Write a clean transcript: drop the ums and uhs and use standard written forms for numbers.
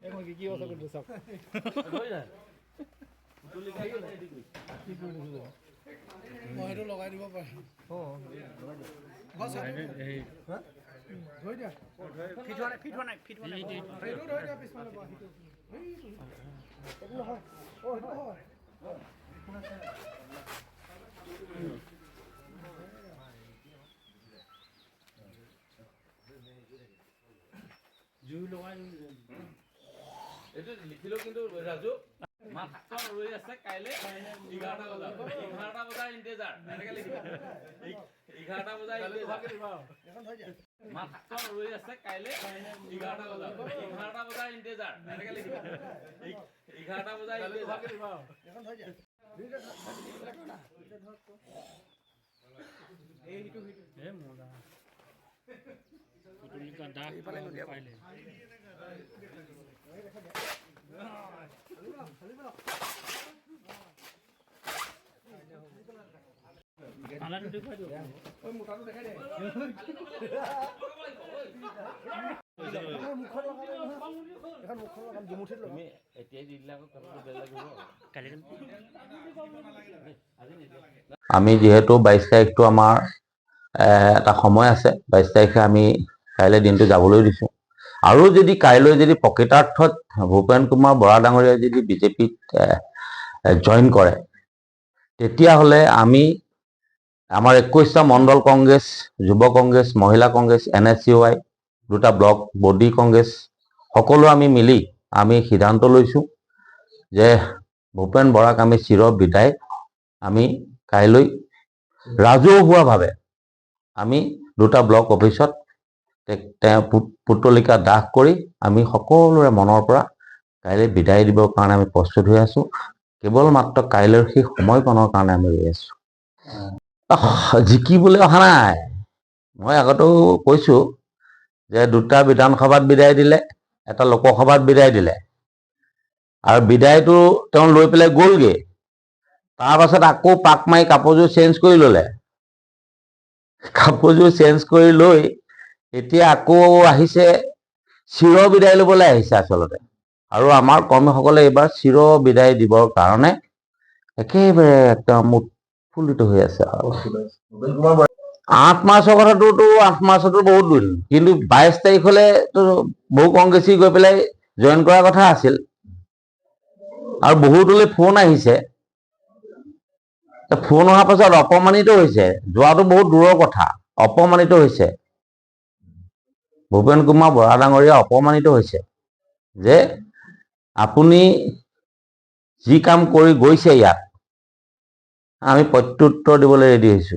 এখন কি অবস্থা কৰতে সব হয়ে যায় মইটো লগাই দিব পাৰে জুই লগাই এইটো লিখিলো কিন্তু ৰাজু মাত্ৰ ৰৈ আছে কাইলে 11টা বজা ইন্তেজাৰ এনেকে লিখিব 11টা বজা ইন্তেজাৰ এখন হৈ যায় মাত্ৰ ৰৈ আছে কাইলে 11টা বজা ইন্তেজাৰ এনেকে লিখিব 11টা বজা ইন্তেজাৰ এখন হৈ যায় এইটো হে মোলা পুতুলি কা দাগ পাইলে আলাটো দেখাই দিও ওই মোটাটো দেখাই দে মুখৰ এখন মুখৰ লগাম দিমুঠিত তুমি এতিয়াই দিলা কথাটো বেল লাগিব কালি আমি যেহেতু 22 তাৰিখটো আমাৰ এটা সময় আছে 22 তাৰিখে আমি কাইলৈ দিনটো যাবলৈ দিছো আৰু যদি কাইলৈ যদি প্ৰকৃতাৰ্থত ভূপেন কুমাৰ বৰা ডাঙৰীয়া যদি বিজেপিত জয়েন কৰে তেতিয়াহ'লে আমি আমাৰ 21টা মণ্ডল কংগ্ৰেছ যুৱ কংগ্ৰেছ মহিলা কংগ্ৰেছ NSCY দুটা ব্লক বডি কংগ্ৰেছ সকলো আমি মিলি আমি সিদ্ধান্ত লৈছো যে ভূপেন বৰাক আমি চিৰ বিদায় আমি কাইলৈ ৰাজহুৱাভাৱে আমি দুটা ব্লক অফিচত পুতলিকা দাহ কৰি আমি সকলোৰে মনৰ পৰা কাইলৈ বিদায় দিবৰ কাৰণে আমি প্ৰস্তুত হৈ আছো কেৱল মাত্ৰ কাইলৈৰ সেই সময়কণৰ কাৰণে আমি ৰৈ আছো জিকিবলৈ অহা নাই মই আগতেও কৈছো যে দুটা বিধানসভাত বিদায় দিলে এটা লোকসভাত বিদায় দিলে আৰু বিদায়টো তেওঁ লৈ পেলাই গ'লগে তাৰ পাছত আকৌ পাক মাৰি কাপোৰযোৰ চেঞ্জ কৰি ল'লে কাপোৰযোৰ চেঞ্জ কৰি লৈ এতিয়া আকৌ আহিছে চিৰ বিদায় ল'বলৈ আহিছে আচলতে আৰু আমাৰ কৰ্মীসকলে এইবাৰ চিৰ বিদায় দিবৰ কাৰণে একেবাৰে একদম উৎফুল্লিত হৈ আছে 8 মাৰ্চৰ কথাটোতো 8 মাৰ্চতো বহুত দিন কিন্তু 22 তাৰিখলে বহু কংগ্ৰেছী গৈ পেলাই জয়েন কৰাৰ কথা আছিল আৰু বহুতলৈ ফোন আহিছে ফোন অহাৰ পাছত অপমানিত হৈছে যোৱাটো বহুত দূৰৰ কথা অপমানিত হৈছে ভূপেন কুমাৰ বৰা ডাঙৰীয়া অপমানিত হৈছে যে আপুনি যি কাম কৰি গৈছে ইয়াত আমি প্ৰত্যুত্তৰ দিবলৈ ৰেডি হৈছো